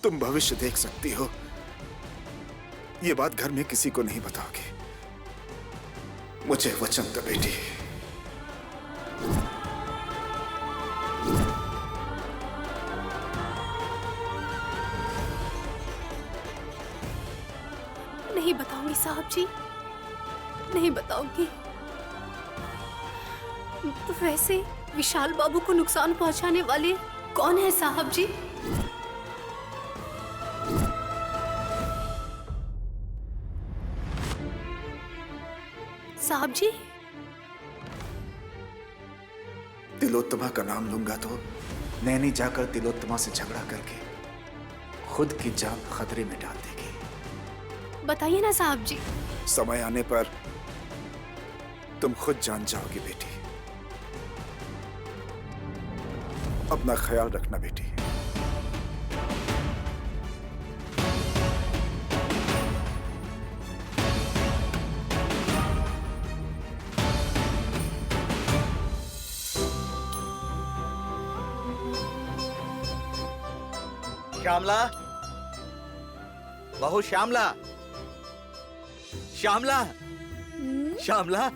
तुम भविष्य देख सकती हो। ये बात घर में किसी को नहीं बताओगे। मुझे वचन दो बेटी। नहीं बताऊंगी साहब जी, नहीं बताऊंगी। वैसे विशाल बाबू को नुकसान पहुंचाने वाले कौन है साहब जी? साहब जी, तिलोत्तमा का नाम लूंगा तो नैनी जाकर तिलोत्तमा से झगड़ा करके खुद की जान खतरे में डाल देगी। बताइए ना साहब जी। समय आने पर तुम खुद जान जाओगी बेटी। अपना ख्याल रखना बेटी। श्यामला, बहू श्यामला, श्यामला, श्यामला,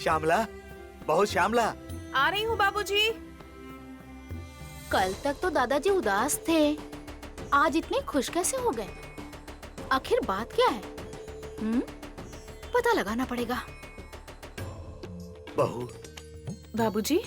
श्यामला, बहू श्यामला। आ रही हूँ बाबूजी। कल तक तो दादाजी उदास थे, आज इतने खुश कैसे हो गए? आखिर बात क्या है? पता लगाना पड़ेगा। बहू। बाबूजी।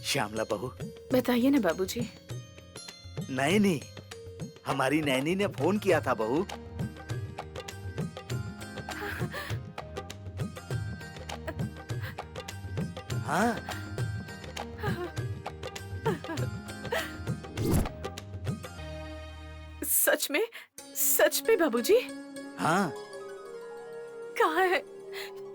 श्यामला बहू। बताइए ना बाबूजी। नैनी, हमारी नैनी ने फोन किया था बहू। हाँ। सच में बाबूजी? हाँ। कहाँ है?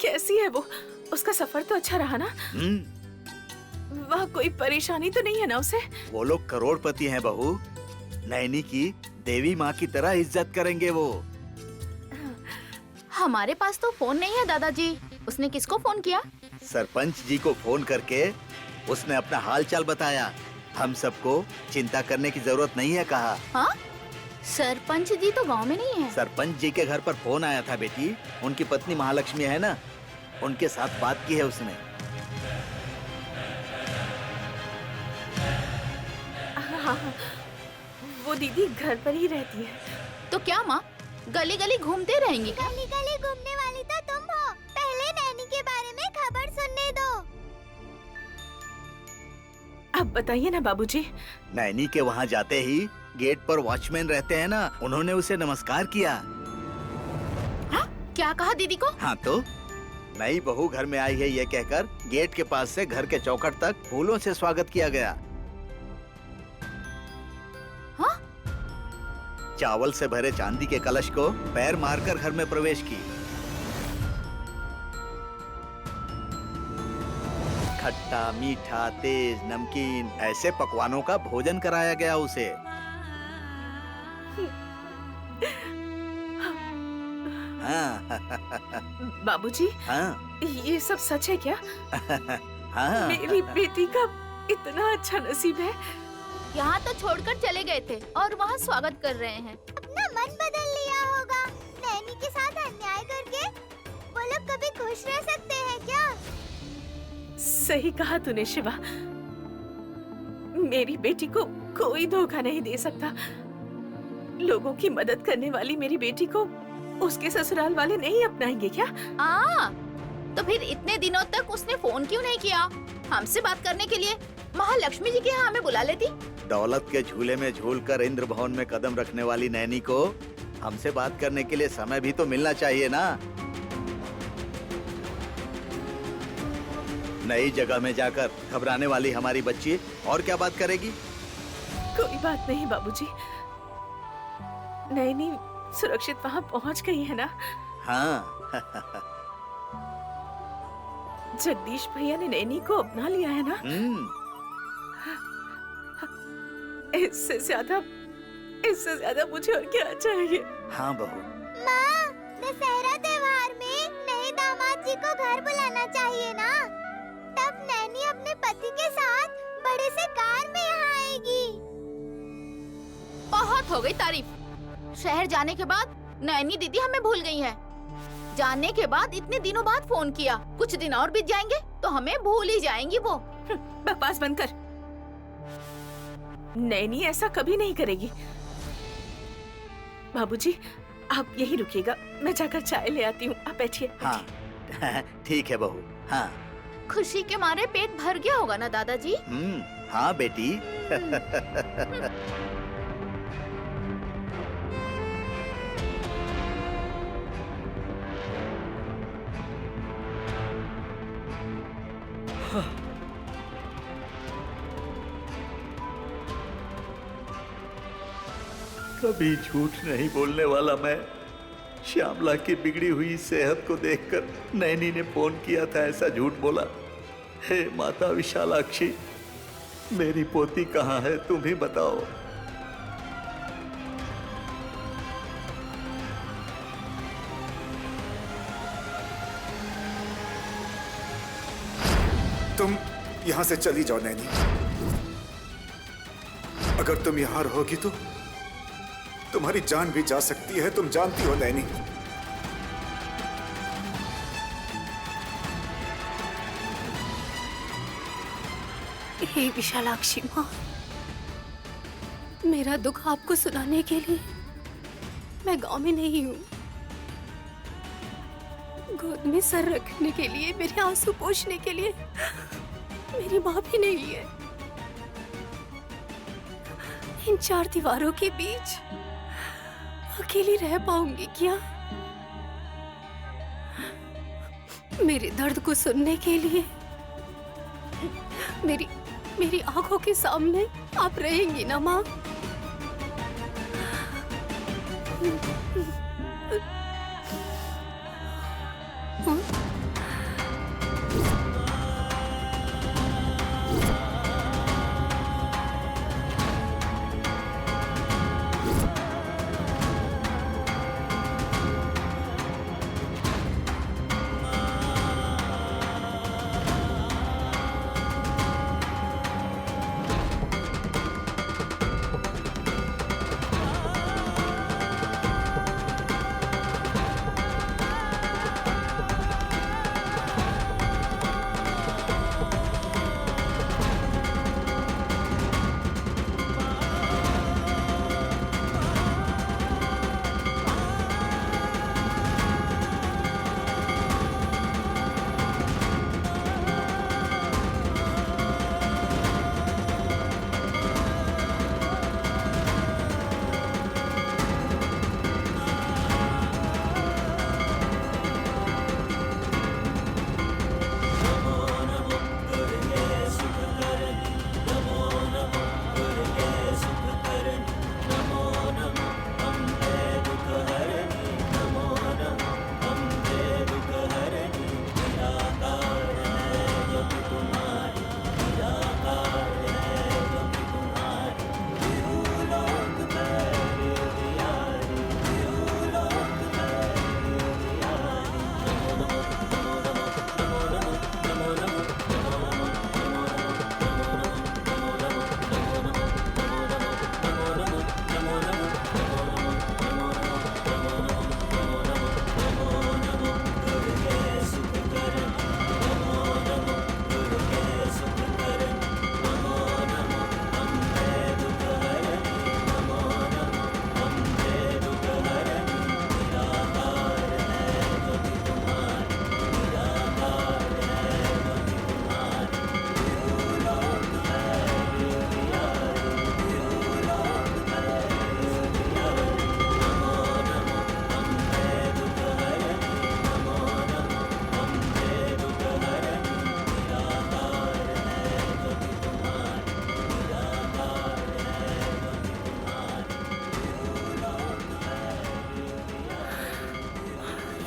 कैसी है वो? उसका सफर तो अच्छा रहा ना? वहाँ कोई परेशानी तो नहीं है ना उसे? वो लोग करोड़पति हैं बहू। नैनी की देवी माँ की तरह इज्जत करेंगे वो। हमारे पास तो फोन नहीं है दादाजी। उसने किसको फोन किया? सरपंच जी को फोन करके उसने अपना हाल चाल बताया। हम सबको चिंता करने की जरूरत नहीं है कहा। हाँ? सरपंच जी तो गांव में नहीं है। सरपंच जी के घर पर फोन आया था बेटी। उनकी पत्नी महालक्ष्मी है ना, उनके साथ बात की है उसने। हाँ, वो दीदी घर पर ही रहती है। तो क्या माँ गली गली घूमते रहेंगी? गली गली घूमने वाली तो तुम हो। पहले नैनी के बारे में खबर सुनने दो। अब बताइए ना बाबूजी। नैनी के वहाँ जाते ही गेट पर वॉचमैन रहते हैं ना, उन्होंने उसे नमस्कार किया। हाँ? क्या कहा दीदी को? हाँ तो नई बहू घर में आई है ये कहकर गेट के पास से घर के चौखट तक फूलों से स्वागत किया गया। हाँ? चावल से भरे चांदी के कलश को पैर मारकर घर में प्रवेश की। खट्टा, मीठा, तेज, नमकीन ऐसे पकवानों का भोजन कराया गया उसे। हाँ। बाबूजी। हाँ। ये सब सच है क्या? हाँ। मेरी बेटी का इतना अच्छा नसीब है। यहाँ तो छोड़कर चले गए थे और वहाँ स्वागत कर रहे हैं। अपना मन बदल लिया होगा। नैनी के साथ अन्याय करके वो लोग कभी खुश रह सकते हैं क्या? सही कहा तूने शिवा। मेरी बेटी को कोई धोखा नहीं दे सकता। लोगों की मदद करने वाली मेरी बेटी को उसके ससुराल वाले नहीं अपनाएंगे क्या? तो फिर इतने दिनों तक उसने फोन क्यों नहीं किया हमसे बात करने के लिए? महालक्ष्मी जी के यहाँ हमें बुला लेती। दौलत के झूले में झूलकर इंद्र भवन में कदम रखने वाली नैनी को हमसे बात करने के लिए समय भी तो मिलना चाहिए ना। नई जगह में जाकर घबराने वाली हमारी बच्ची और क्या बात करेगी? कोई बात नहीं बाबूजी। नैनी सुरक्षित वहाँ पहुँच गई है ना? हाँ। जगदीश भैया ने नैनी को अपना लिया है ना? इससे ज्यादा मुझे और क्या चाहिए? हाँ बहू। माँ, दशहरा त्योहार में नए दामाद जी को घर बुलाना चाहिए ना? तब नैनी अपने पति के साथ बड़े से कार में यहाँ आएगी। बहुत हो गई तारीफ। शहर जाने के बाद नैनी दीदी हमें भूल गई है। जाने के बाद इतने दिनों बाद फोन किया, कुछ दिन और बीत जाएंगे तो हमें भूल ही जाएंगी वो। बकवास बंद कर। नैनी ऐसा कभी नहीं करेगी। बाबूजी, आप यहीं रुकिएगा, मैं जाकर चाय ले आती हूँ। आप बैठिए। हाँ ठीक है बहू। हाँ खुशी के मारे पेट भर गया होगा ना दादाजी? हाँ बेटी। कभी झूठ नहीं बोलने वाला मैं श्यामला की बिगड़ी हुई सेहत को देखकर नैनी ने फोन किया था, ऐसा झूठ बोला। हे माता विशालाक्षी, मेरी पोती कहाँ है, तुम ही बताओ। तुम यहां से चली जाओ नैनी। अगर तुम यहां रहोगी तो तुम्हारी जान भी जा सकती है, तुम जानती हो नैनी। हे विशालाक्षी माँ, मेरा दुख आपको सुनाने के लिए मैं गांव में नहीं हूँ। गोद में सर रखने के लिए, मेरे आंसू पोंछने के लिए मेरी माँ भी नहीं है। इन चार दीवारों के बीच अकेली रह पाऊंगी क्या? मेरे दर्द को सुनने के लिए मेरी आंखों के सामने आप रहेंगी ना माँ?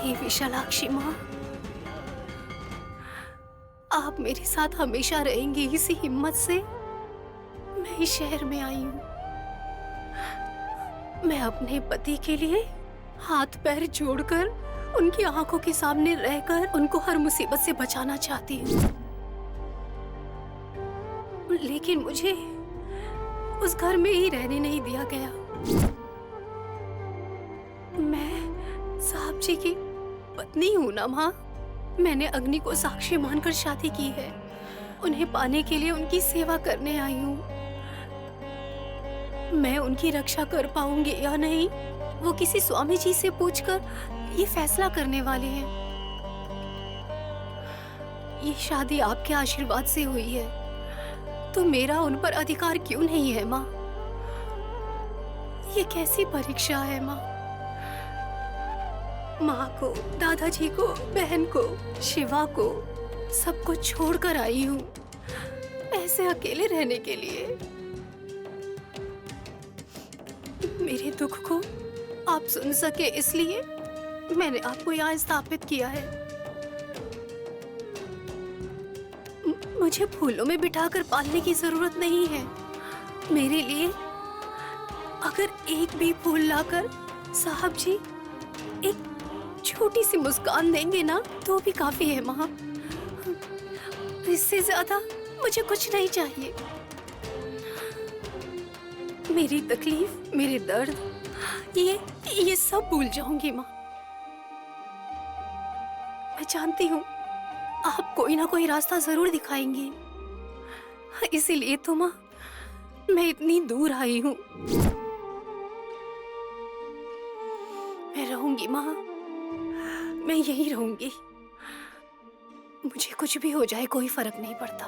हे विशालाक्षी माँ, आप मेरे साथ हमेशा रहेंगे, इसी हिम्मत से मैं इस शहर में आई हूँ। मैं अपने पति के लिए हाथ पैर जोड़कर उनकी आंखों के सामने रहकर उनको हर मुसीबत से बचाना चाहती हूँ, लेकिन मुझे उस घर में ही रहने नहीं दिया गया। मैं साहब जी की पत्नी हूँ ना माँ। मैंने अग्नि को साक्षी मानकर शादी की है। उन्हें पाने के लिए उनकी सेवा करने आई हूँ। मैं उनकी रक्षा कर पाऊंगी या नहीं, वो किसी स्वामी जी से पूछकर ये फैसला करने वाले हैं। ये शादी आपके आशीर्वाद से हुई है, तो मेरा उन पर अधिकार क्यों नहीं है माँ? ये कैसी परीक्षा है माँ? माँ को, दादाजी को, बहन को, शिवा को, सबको छोड़कर आई हूँ ऐसे अकेले रहने के लिए। मेरे दुख को आप सुन सके इसलिए मैंने आपको यहाँ स्थापित किया है। मुझे फूलों में बिठाकर पालने की जरूरत नहीं है। मेरे लिए अगर एक भी फूल लाकर साहब जी एक छोटी सी मुस्कान देंगे ना तो भी काफी है माँ। इससे ज्यादा मुझे कुछ नहीं चाहिए। मेरी तकलीफ, मेरे दर्द, ये सब भूल जाऊंगी माँ। मैं जानती हूँ आप कोई ना कोई रास्ता जरूर दिखाएंगे, इसीलिए तो माँ मैं इतनी दूर आई हूँ। मैं रहूंगी माँ, मैं यही रहूंगी। मुझे कुछ भी हो जाए कोई फर्क नहीं पड़ता,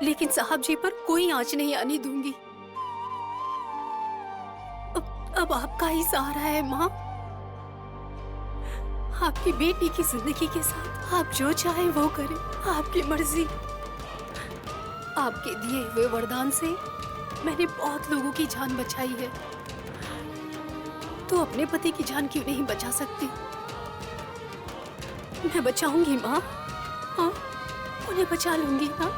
लेकिन साहब जी पर कोई आंच नहीं आने दूंगी। अब आपका ही सहारा है माँ। आपकी बेटी की जिंदगी के साथ आप जो चाहे वो करें, आपकी मर्जी। आपके दिए हुए वरदान से मैंने बहुत लोगों की जान बचाई है, तो अपने पति की जान क्यों नहीं बचा सकती? मैं बचाऊंगी माँ। हाँ, उन्हें बचा लूंगी। हाँ,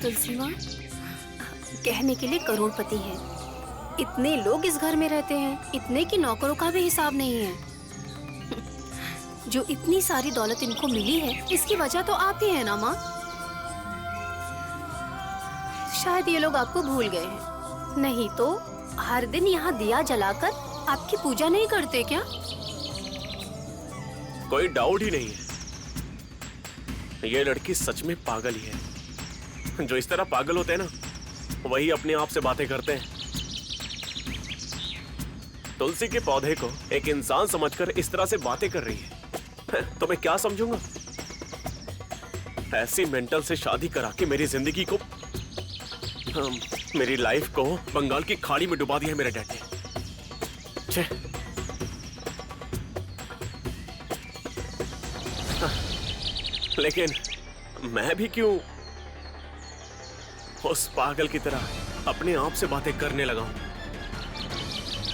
तुलसी माँ कहने के लिए करोड़पति है। इतने लोग इस घर में रहते हैं, इतने की नौकरों का भी हिसाब नहीं है। जो इतनी सारी दौलत इनको मिली है, इसकी वजह तो आप ही है ना माँ। शायद ये लोग आपको भूल गए हैं, नहीं तो हर दिन यहाँ दिया जलाकर आपकी पूजा नहीं करते क्या? कोई डाउट ही नहीं है, ये लड़की सच में पागल ही है। जो इस तरह पागल होते हैं ना, वही अपने आप से बातें करते हैं। तुलसी के पौधे को एक इंसान समझकर इस तरह से बातें कर रही है, तो मैं क्या समझूंगा? ऐसी मेंटल से शादी करा के मेरी जिंदगी को, मेरी लाइफ को बंगाल की खाड़ी में डुबा दिया है मेरे डैड ने। लेकिन मैं भी क्यों उस पागल की तरह अपने आप से बातें करने लगा हूं?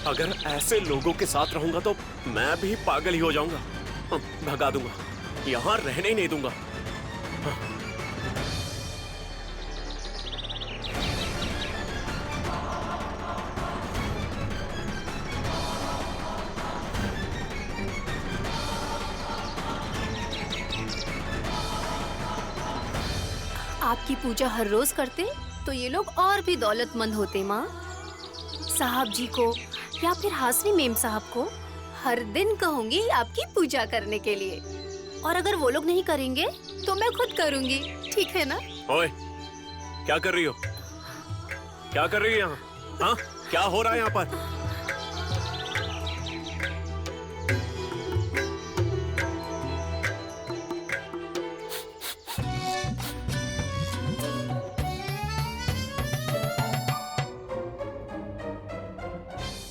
अगर ऐसे लोगों के साथ रहूंगा तो मैं भी पागल ही हो जाऊंगा। भगा दूंगा, यहां रहने ही नहीं दूंगा। आपकी पूजा हर रोज करते तो ये लोग और भी दौलतमंद होते माँ। साहब जी को या फिर हासनी मेम साहब को हर दिन कहूंगी आपकी पूजा करने के लिए, और अगर वो लोग नहीं करेंगे तो मैं खुद करूंगी। ठीक है ना? ओए, क्या कर रही हो? क्या कर रही हो यहाँ? हाँ, क्या हो रहा है यहाँ पर?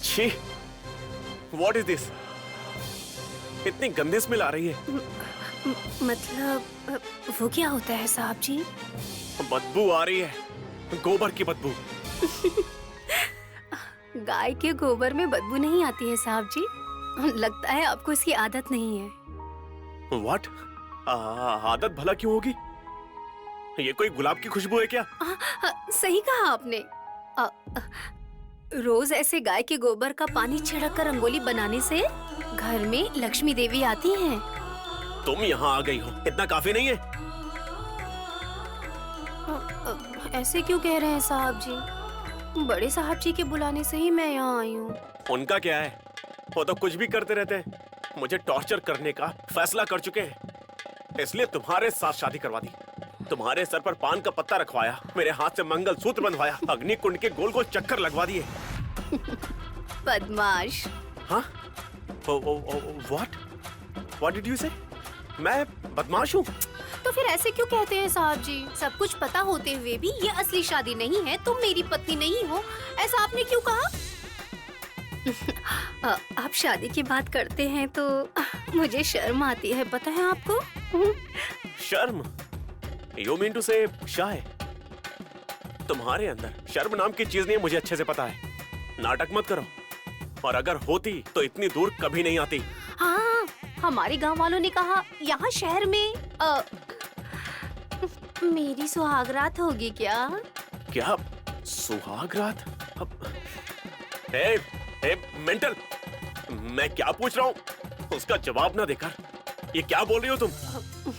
छी, व्हाट इज दिस? इतनी गंदी स्मेल आ रही है। मतलब वो क्या होता है साहब जी? बदबू आ रही है, गोबर की बदबू। गाय के गोबर में बदबू नहीं आती है साहब जी। लगता है आपको इसकी आदत नहीं है। व्हाट? आदत भला क्यों होगी? ये कोई गुलाब की खुशबू है क्या? सही कहा आपने। रोज ऐसे गाय के गोबर का पानी छिड़क कर रंगोली बनाने से घर में लक्ष्मी देवी आती हैं। तुम यहाँ आ गई हो, इतना काफी नहीं है? ऐसे क्यों कह रहे हैं साहब जी? बड़े साहब जी के बुलाने से ही मैं यहाँ आई हूँ। उनका क्या है? वो तो कुछ भी करते रहते हैं। मुझे टॉर्चर करने का फैसला कर चुके हैं, इसलिए तुम्हारे साथ शादी करवा दी। तुम्हारे सर पर पान का पत्ता रखवाया, मेरे हाथ से मंगल सूत्र बंधवाया, अग्नि कुंड के गोल गोल चक्कर लगवा दिए। बदमाश। हाँ? What did you say? मैं बदमाश हूँ? तो फिर ऐसे क्यों कहते हैं साहब जी? सब कुछ पता होते हुए भी ये असली शादी नहीं है, तुम मेरी पत्नी नहीं हो, ऐसा आपने क्यों कहा? आप शादी की बात करते हैं तो मुझे शर्म आती है, पता है आपको? शर्म? You mean to say shy? तुम्हारे अंदर शर्म नाम की चीज नहीं, मुझे अच्छे से पता है। नाटक मत करो, और अगर होती तो इतनी दूर कभी नहीं आती। हाँ, हमारे गांव वालों ने कहा यहाँ शहर में मेरी सुहागरात होगी क्या? क्या सुहागरात? ए, मेंटल, मैं क्या पूछ रहा हूँ उसका जवाब ना देकर ये क्या बोल रही हो तुम?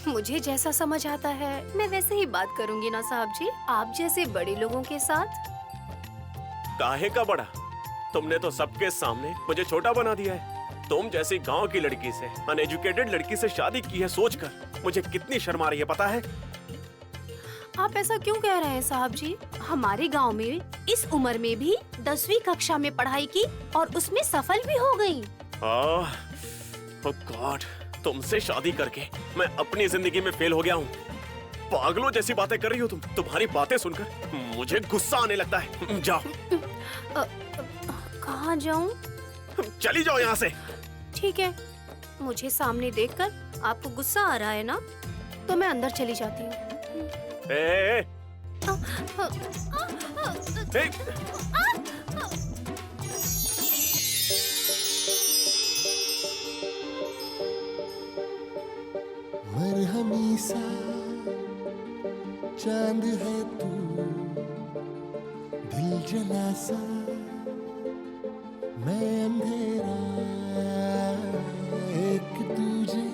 मुझे जैसा समझ आता है मैं वैसे ही बात करूंगी ना साहब जी, आप जैसे बड़े लोगों के साथ। काहे का बड़ा? तुमने तो सबके सामने मुझे छोटा बना दिया है। तुम जैसी गांव की लड़की से, अनएजुकेटेड लड़की से शादी की है सोचकर मुझे कितनी शर्म आ रही है, पता है? आप ऐसा क्यों कह रहे हैं साहब जी? हमारे गांव में इस उम्र में भी 10वीं कक्षा में पढ़ाई की और उसमें सफल भी हो गई। ओह गॉड, तुमसे शादी करके मैं अपनी जिंदगी में फेल हो गया हूँ। पागलों जैसी बातें कर रही हो तुम। तुम्हारी बातें सुनकर मुझे गुस्सा आने लगता है। जाओ। कहाँ जाऊँ? चली जाओ यहाँ से। ठीक है, मुझे सामने देखकर आपको गुस्सा आ रहा है ना, तो मैं अंदर चली जाती हूँ। ए, मरहमी सा चांद है तू, दिल जला सा मैं अंधेरा, एक दूजे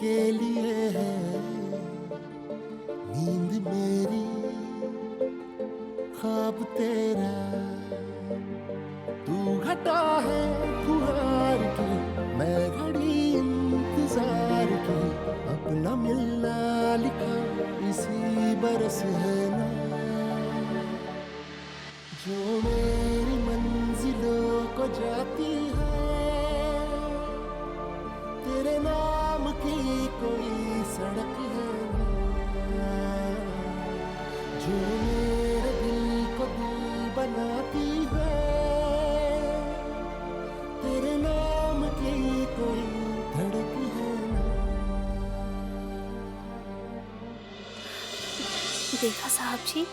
के लिए है नींद मेरी, ख्वाब तेरा। तू घटा है फुहार की, मैं घड़ी इंतजार की, अपना मिलना लिखा इसी बरस है ना, जो मेरी मंजिलों को जाती है, तेरे नाम की कोई सड़क है ना, जो मेरे दिल को दिल बनाती है, तेरे नाम की कोई धड़क है ना। देखा साहब जी,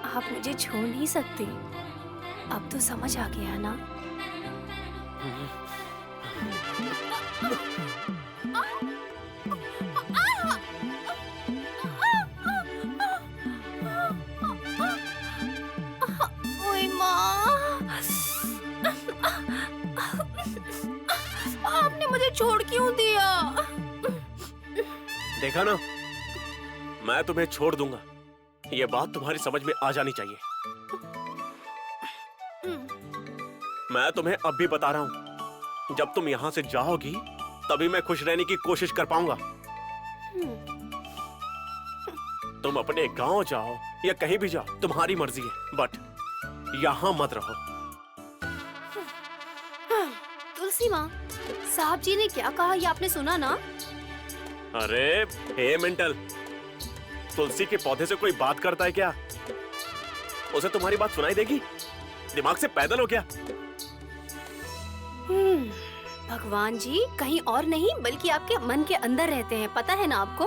आप मुझे छोड़ नहीं सकते। अब तो समझ आ गया ना? ओए माँ, आपने मुझे छोड़ क्यों दिया? देखा ना, मैं तुम्हें छोड़ दूंगा, ये बात तुम्हारी समझ में आ जानी चाहिए। मैं तुम्हें अब भी बता रहा हूं, जब तुम यहां से जाओगी तभी मैं खुश रहने की कोशिश कर पाऊंगा। तुम अपने गांव जाओ या कहीं भी जाओ, तुम्हारी मर्जी है, बट यहाँ मत रहो। तुलसी माँ, साहब जी ने क्या कहा ये आपने सुना ना? अरे हे मेंटल, तुलसी के पौधे से कोई बात करता है क्या? उसे तुम्हारी बात सुनाई देगी? दिमाग से पैदल हो क्या? भगवान जी कहीं और नहीं बल्कि आपके मन के अंदर रहते हैं, पता है ना आपको?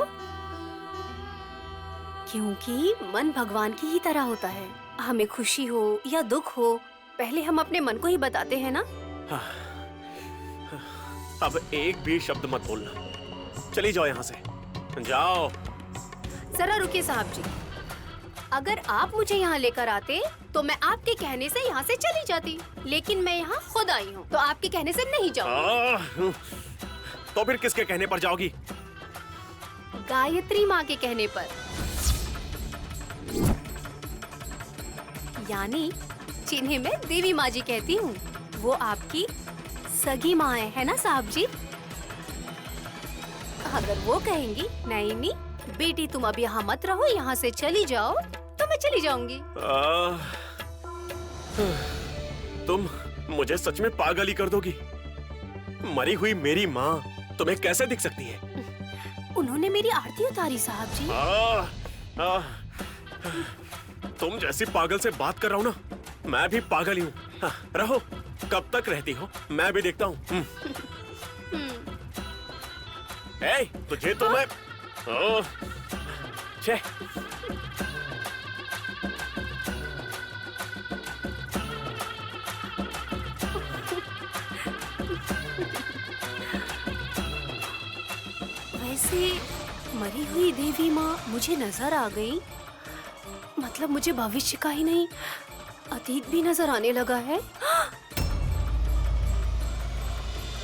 क्योंकि मन भगवान की ही तरह होता है। हमें खुशी हो या दुख हो, पहले हम अपने मन को ही बताते हैं ना। अब एक भी शब्द मत बोलना, चली जाओ यहाँ से, जाओ। जरा रुकिए साहब जी, अगर आप मुझे यहाँ लेकर आते तो मैं आपके कहने से यहाँ से चली जाती, लेकिन मैं यहाँ खुद आई हूँ तो आपके कहने से नहीं जाऊंगी। तो फिर किसके कहने पर जाओगी? गायत्री माँ के कहने पर, यानी जिन्हें मैं देवी माँ जी कहती हूँ, वो आपकी सगी माँ है ना साहब जी? अगर वो कहेंगी नहीं नहीं बेटी तुम अब यहाँ मत रहो, यहाँ से चली जाओ, तो मैं चली जाऊंगी। तुम मुझे सच में पागल ही कर दोगी। मरी हुई मेरी माँ तुम्हें कैसे दिख सकती है? उन्होंने मेरी आरती उतारी साहब जी। तुम जैसी पागल से बात कर रहा हूँ ना, मैं भी पागल ही हूँ। रहो, कब तक रहती हो मैं भी देखता हूँ। तुझे तो मैं छे। वैसे मरी हुई देवी माँ मुझे नजर आ गई, मतलब मुझे भविष्य का ही नहीं अतीत भी नजर आने लगा है।